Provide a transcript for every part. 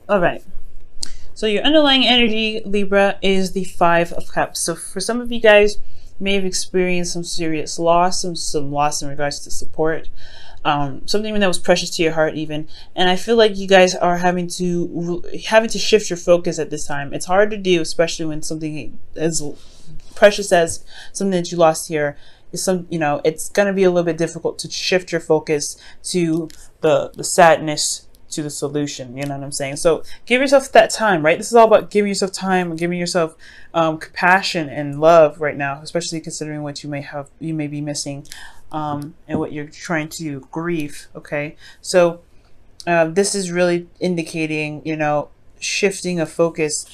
All right. So your underlying energy, Libra, is the Five of Cups. So for some of you guys, you may have experienced some serious loss, some loss in regards to support, something that was precious to your heart, even. And I feel like you guys are having to shift your focus at this time. It's hard to do, especially when something as precious as something that you lost here is it's going to be a little bit difficult to shift your focus to the sadness, to the solution. You know what I'm saying? So give yourself that time, right? This is all about giving yourself time and giving yourself compassion and love right now, especially considering what you may be missing, and what you're trying to grieve. Okay, so this is really indicating, shifting of focus.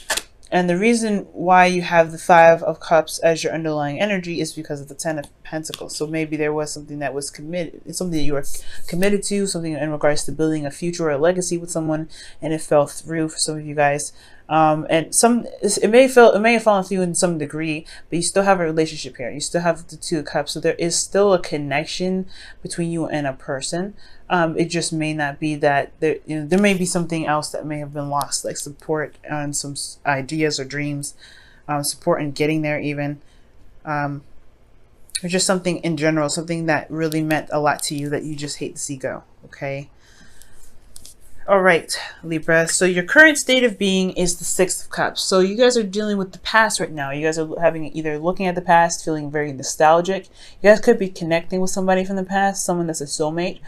And the reason why you have the Five of Cups as your underlying energy is because of the Ten of Pentacles. So maybe there was something that was committed, something that you were committed to, something in regards to building a future or a legacy with someone, and it fell through for some of you guys. And it may have fallen through in some degree, but you still have a relationship here. You still have the Two of Cups, so there is still a connection between you and a person. It just may not be that there may be something else that may have been lost, like support on some ideas or dreams, support in getting there, even, or just something in general, something that really meant a lot to you that you just hate to see go. Okay. All right, Libra. So your current state of being is the Six of Cups. So you guys are dealing with the past right now. You guys are either looking at the past, feeling very nostalgic. You guys could be connecting with somebody from the past, someone that's a soulmate.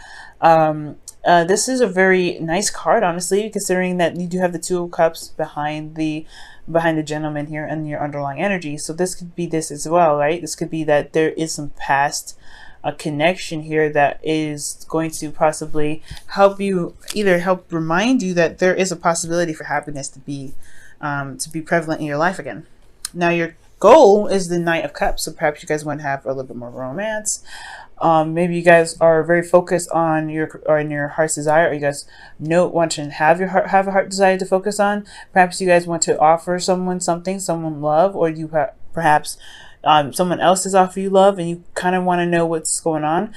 This is a very nice card, honestly, considering that you do have the Two of Cups behind the gentleman here and your underlying energy. So this could be this as well, right? This could be that there is some past a connection here that is going to possibly help you, either help remind you that there is a possibility for happiness to be prevalent in your life again. Now your goal is the Knight of Cups, so perhaps you guys want to have a little bit more romance. Maybe you guys are very focused on your heart's desire, or you guys want to have a heart desire to focus on. Perhaps you guys want to offer someone something, someone love, or you perhaps someone else has offered you love and you kind of want to know what's going on.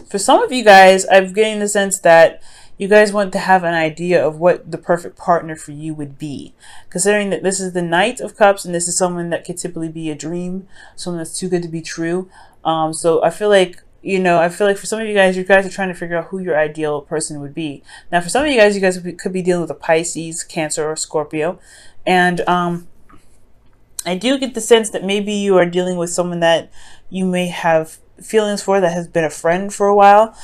For some of you guys, I'm getting the sense that you guys want to have an idea of what the perfect partner for you would be, considering that this is the Knight of Cups and this is someone that could typically be a dream, someone that's too good to be true. So I feel like, for some of you guys are trying to figure out who your ideal person would be. Now, for some of you guys could be dealing with a Pisces, Cancer, or Scorpio. And I do get the sense that maybe you are dealing with someone that you may have feelings for, that has been a friend for a while,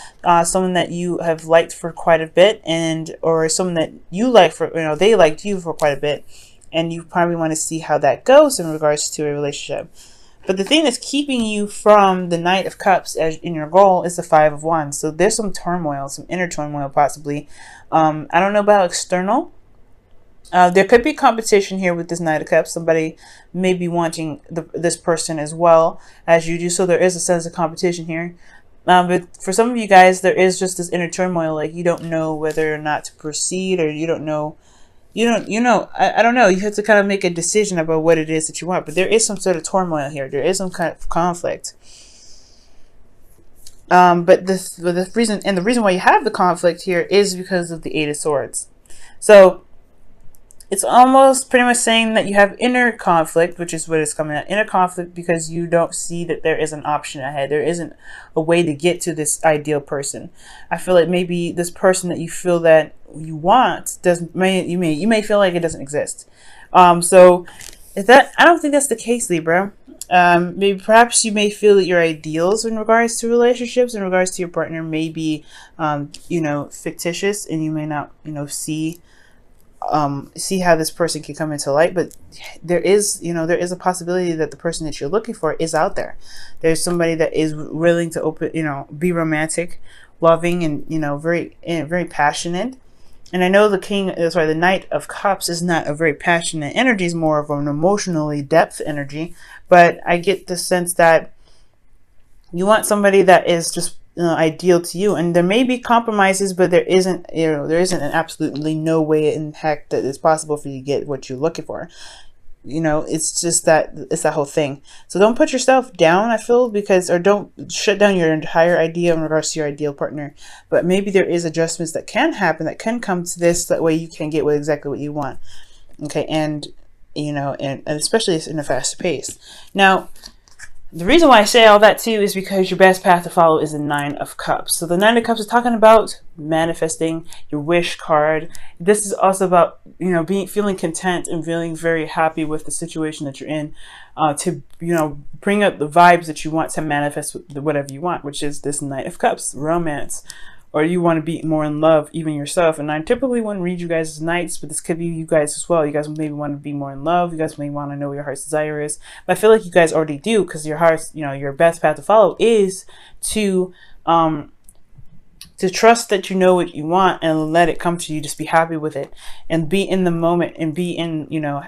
someone that you have liked for quite a bit, or someone that you like for, they liked you for quite a bit, and you probably want to see how that goes in regards to a relationship. But the thing that's keeping you from the Knight of Cups as in your goal is the Five of Wands. So there's some turmoil, some inner turmoil possibly. I don't know about external. There could be competition here with this Knight of Cups. Somebody may be wanting this person as well as you do. So there is a sense of competition here. But for some of you guys, there is just this inner turmoil. Like you don't know whether or not to proceed, or you don't know. I don't know. You have to kind of make a decision about what it is that you want. But there is some sort of turmoil here. There is some kind of conflict. But the reason why you have the conflict here is because of the Eight of Swords. So it's almost pretty much saying that you have inner conflict, which is what it's coming at. Inner conflict because you don't see that there is an option ahead. There isn't a way to get to this ideal person. I feel like maybe this person that you feel that you want you may feel like it doesn't exist. So I don't think that's the case, Libra. Maybe perhaps you may feel that your ideals in regards to relationships, in regards to your partner, may be fictitious, and you may not see how this person can come into light. But there is a possibility that the person that you're looking for is out there. There's somebody that is willing to be romantic, loving, and very passionate. And I know the Knight of Cups is not a very passionate energy, is more of an emotionally depth energy. But I get the sense that you want somebody that is just ideal to you, and there may be compromises, but there isn't an absolutely no way in heck that it's possible for you to get what you're looking for. you know, it's just that, it's that whole thing. So don't put yourself down, I feel, because, or don't shut down your entire idea in regards to your ideal partner. But maybe there is adjustments that can happen, that can come to this, that way you can get exactly what you want. Okay, and you know, and especially in a fast pace. Now, the reason why I say all that too is because your best path to follow is the Nine of Cups. So the Nine of Cups is talking about manifesting, your wish card. This is also about, you know, feeling content and feeling very happy with the situation that you're in, to, you know, bring up the vibes that you want to manifest whatever you want, which is this Knight of Cups, romance. Or you want to be more in love, even yourself. And I typically wouldn't read you guys as knights, but this could be you guys as well. You guys maybe want to be more in love. You guys may want to know what your heart's desire is. But I feel like you guys already do, because your heart's, you know, your best path to follow is to trust that you know what you want and let it come to you. Just be happy with it and be in the moment and be in, you know,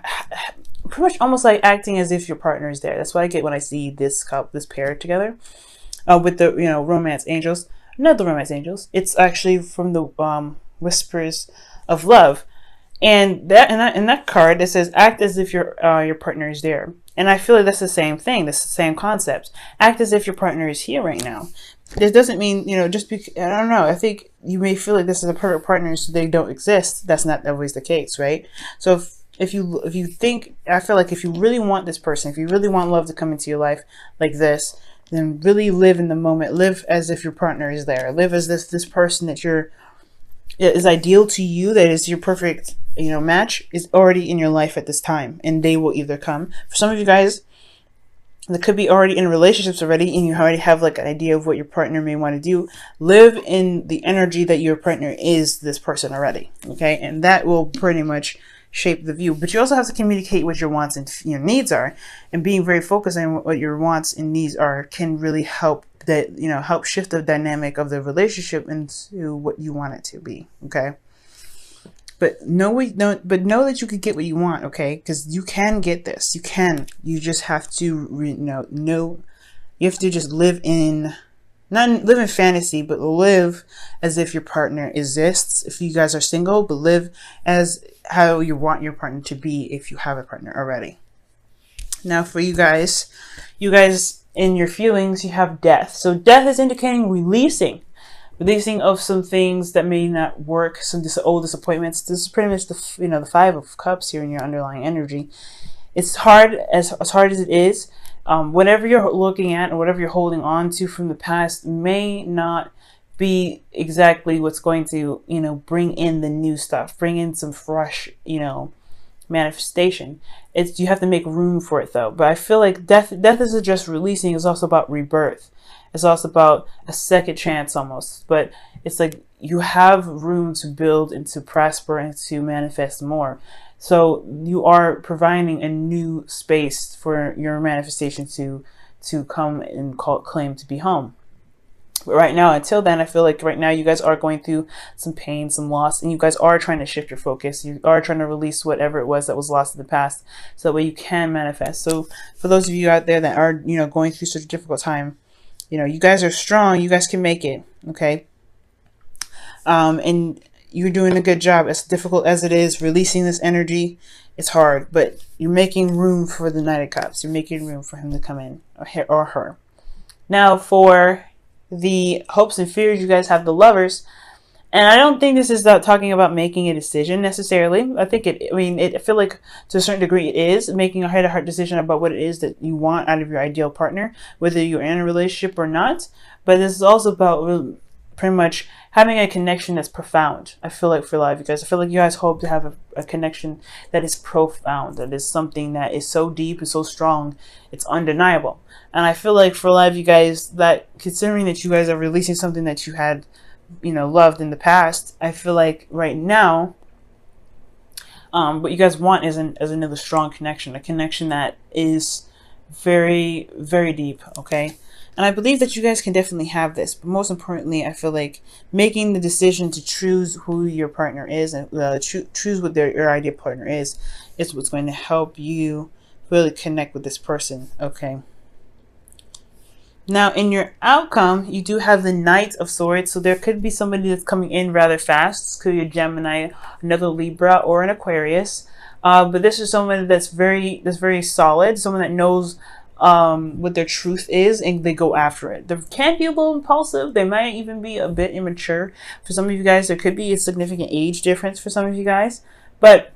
pretty much almost like acting as if your partner is there. That's what I get when I see this pair together with the, you know, romance angels. Not the romance angels. It's actually from the whispers of love, and that card, it says act as if your partner is there. And I feel like that's the same thing. That's the same concept. Act as if your partner is here right now. This doesn't mean, you know, just because, I don't know. I think you may feel like this is a perfect partner, so they don't exist. That's not always the case, right? So if you think, I feel like if you really want this person, if you really want love to come into your life like this, then really live in the moment. Live as if your partner is there. Live as this person that is ideal to you, that is your perfect, you know, match, is already in your life at this time, and they will either come. For some of you guys that could be already in relationships already, and you already have like an idea of what your partner may want to do, live in the energy that your partner is this person already. Okay, and that will pretty much shape the view. But you also have to communicate what your wants and your needs are, and being very focused on what your wants and needs are can really help that, you know, help shift the dynamic of the relationship into what you want it to be. Okay, but know that you could get what you want. Okay, because you can get this. You just have to know you have to just live in, not live in fantasy, but live as if your partner exists if you guys are single, but live as how you want your partner to be if you have a partner already. Now for you guys in your feelings, you have death. So death is indicating releasing of some things that may not work, some old disappointments. This is pretty much the, you know, the Five of Cups here in your underlying energy. It's hard, as hard as it is. Whatever you're looking at and whatever you're holding on to from the past may not be exactly what's going to, you know, bring in the new stuff, bring in some fresh, you know, manifestation. You have to make room for it though. But I feel like death isn't just releasing, it's also about rebirth. It's also about a second chance almost. But it's like you have room to build and to prosper and to manifest more. So you are providing a new space for your manifestation to come and claim to be home. But right now, until then, I feel like right now you guys are going through some pain, some loss, and you guys are trying to shift your focus. You are trying to release whatever it was that was lost in the past, so that way you can manifest. So for those of you out there that are, you know, going through such a difficult time, you know, you guys are strong. You guys can make it. Okay. And you're doing a good job. As difficult as it is, releasing this energy, it's hard, but you're making room for the Knight of Cups. You're making room for him to come in, or her. Now for the hopes and fears, you guys have the Lovers, and I don't think this is talking about making a decision necessarily. I think I feel like to a certain degree it is making a heart-to-heart decision about what it is that you want out of your ideal partner, whether you're in a relationship or not. But this is also about pretty much having a connection that's profound. I feel like for a lot of you guys, I feel like you guys hope to have a connection that is profound, that is something that is so deep and so strong, it's undeniable. And I feel like for a lot of you guys, that considering that you guys are releasing something that you had, you know, loved in the past, I feel like right now, what you guys want is another strong connection, a connection that is very, very deep. Okay. And I believe that you guys can definitely have this. But most importantly, I feel like making the decision to choose who your partner is and choose what your ideal partner is what's going to help you really connect with this person. Okay. Now, in your outcome, you do have the Knight of Swords. So there could be somebody that's coming in rather fast. This could be a Gemini, another Libra, or an Aquarius. But this is someone that's very solid. Someone that knows what their truth is, and they go after it. They can be a little impulsive. They might even be a bit immature. For some of you guys, there could be a significant age difference for some of you guys. But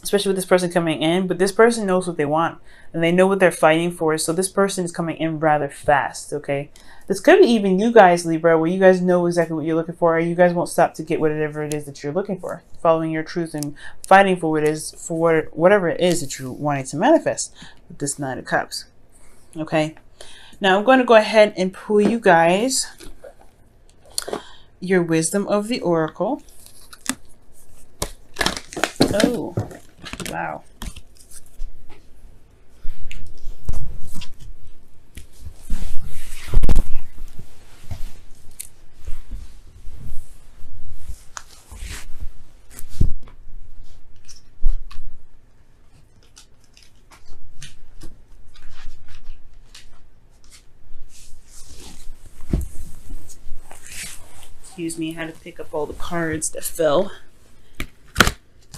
especially with this person coming in, but this person knows what they want and they know what they're fighting for. So this person is coming in rather fast. Okay, this could be even you guys, Libra, where you guys know exactly what you're looking for, or you guys won't stop to get whatever it is that you're looking for, following your truth and fighting for what it is, for whatever it is that you're wanting to manifest with this Nine of Cups. Okay, now I'm going to go ahead and pull you guys your wisdom of the oracle. Oh, wow. Excuse me, I had to pick up all the cards that fell.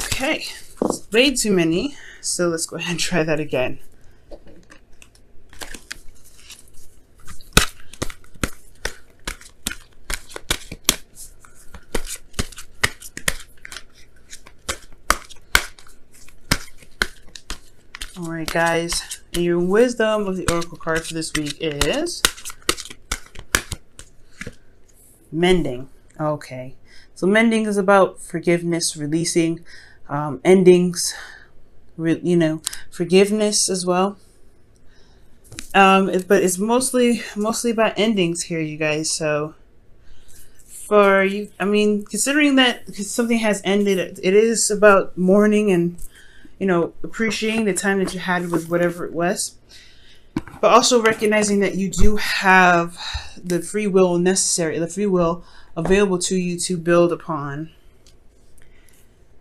Okay, it's way too many, so let's go ahead and try that again. Alright guys, and your wisdom of the oracle card for this week is mending. Okay, so mending is about forgiveness, releasing, endings, forgiveness as well. But it's mostly about endings here, you guys. So for you, I mean, considering that something has ended, it is about mourning and, appreciating the time that you had with whatever it was, but also recognizing that you do have the free will available to you to build upon,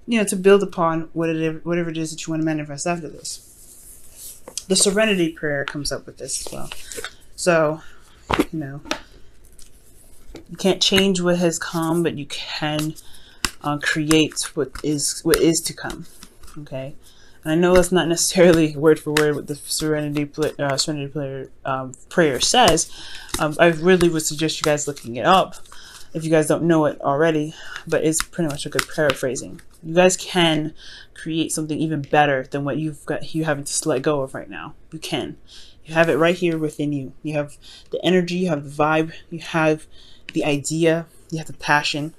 whatever it is that you want to manifest after this. The serenity prayer comes up with this as well. So, you can't change what has come, but you can create what is to come. Okay, and I know that's not necessarily word for word what the serenity prayer says. I really would suggest you guys looking it up if you guys don't know it already, but it's pretty much a good paraphrasing. You guys can create something even better than what you having to let go of right now. You can. You have it right here within you. You have the energy, you have the vibe, you have the idea, you have the passion,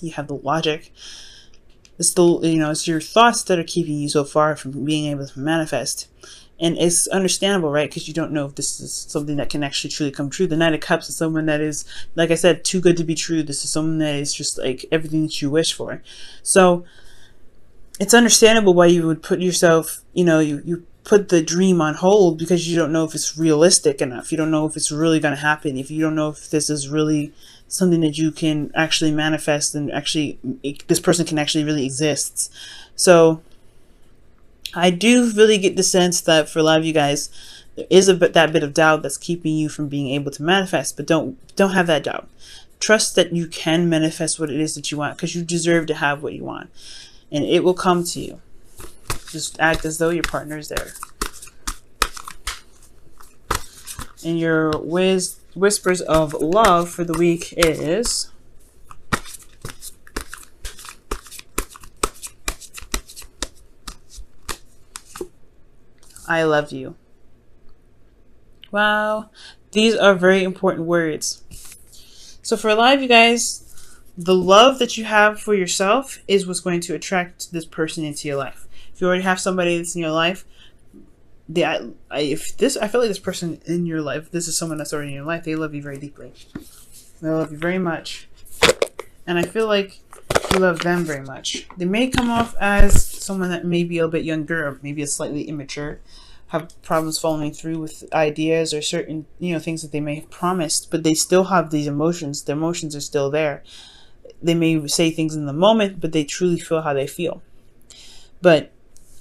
you have the logic. It's it's your thoughts that are keeping you so far from being able to manifest. And it's understandable, right? Because you don't know if this is something that can actually truly come true. The Knight of Cups is someone that is, like I said, too good to be true. This is someone that is just like everything that you wish for. So it's understandable why you would put yourself, you put the dream on hold, because you don't know if it's realistic enough. You don't know if it's really going to happen. If you don't know if this is really something that you can actually manifest and actually this person can actually really exist. So I do really get the sense that for a lot of you guys, there is that bit of doubt that's keeping you from being able to manifest, but don't have that doubt. Trust that you can manifest what it is that you want, because you deserve to have what you want, and it will come to you. Just act as though your partner is there. And your whispers of love for the week is I love you. Wow, these are very important words. So for a lot of you guys, the love that you have for yourself is what's going to attract this person into your life. If you already have somebody that's in your life, I feel like this person in your life, this is someone that's already in your life, they love you very deeply. They love you very much. And I feel like you love them very much. They may come off as someone that may be a bit younger, or maybe a slightly immature, have problems following through with ideas or certain, things that they may have promised, but they still have these emotions. Their emotions are still there. They may say things in the moment, but they truly feel how they feel. But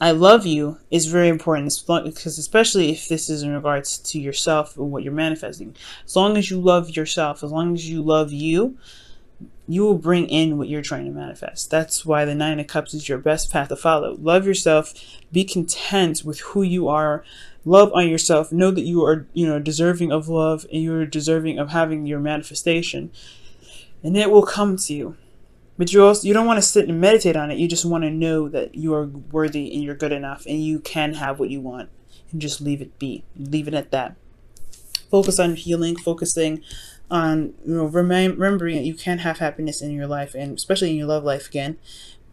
I love you is very important, because especially if this is in regards to yourself and what you're manifesting. As long as you love yourself, as long as you love you, you will bring in what you're trying to manifest. That's why the Nine of Cups is your best path to follow. Love yourself. Be content with who you are. Love on yourself. Know that you are, deserving of love, and you're deserving of having your manifestation, and it will come to you. But you don't want to sit and meditate on it. You just want to know that you are worthy and you're good enough and you can have what you want, and just leave it be. Leave it at that. Focus on healing, focusing on remembering that you can have happiness in your life, and especially in your love life again.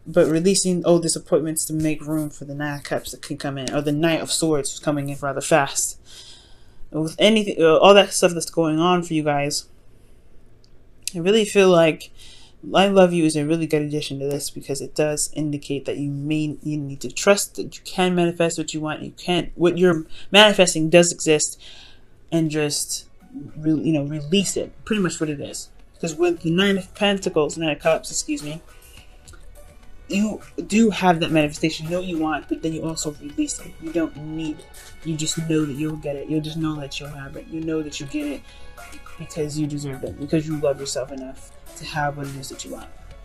But releasing old disappointments to make room for the Nine of Cups that can come in, or the Knight of Swords coming in rather fast. With anything, all that stuff that's going on for you guys, I really feel like I love you is a really good addition to this, because it does indicate that you need to trust that you can manifest what you want. What you're manifesting does exist, and just release it. Pretty much what it is. Because with the Nine of Cups, excuse me, you do have that manifestation. You know what you want, but then you also release it. You don't need it. You just know that you'll get it. You'll just know that you'll have it. You know that you get it because you deserve it, because you love yourself enough to have what it is that you want.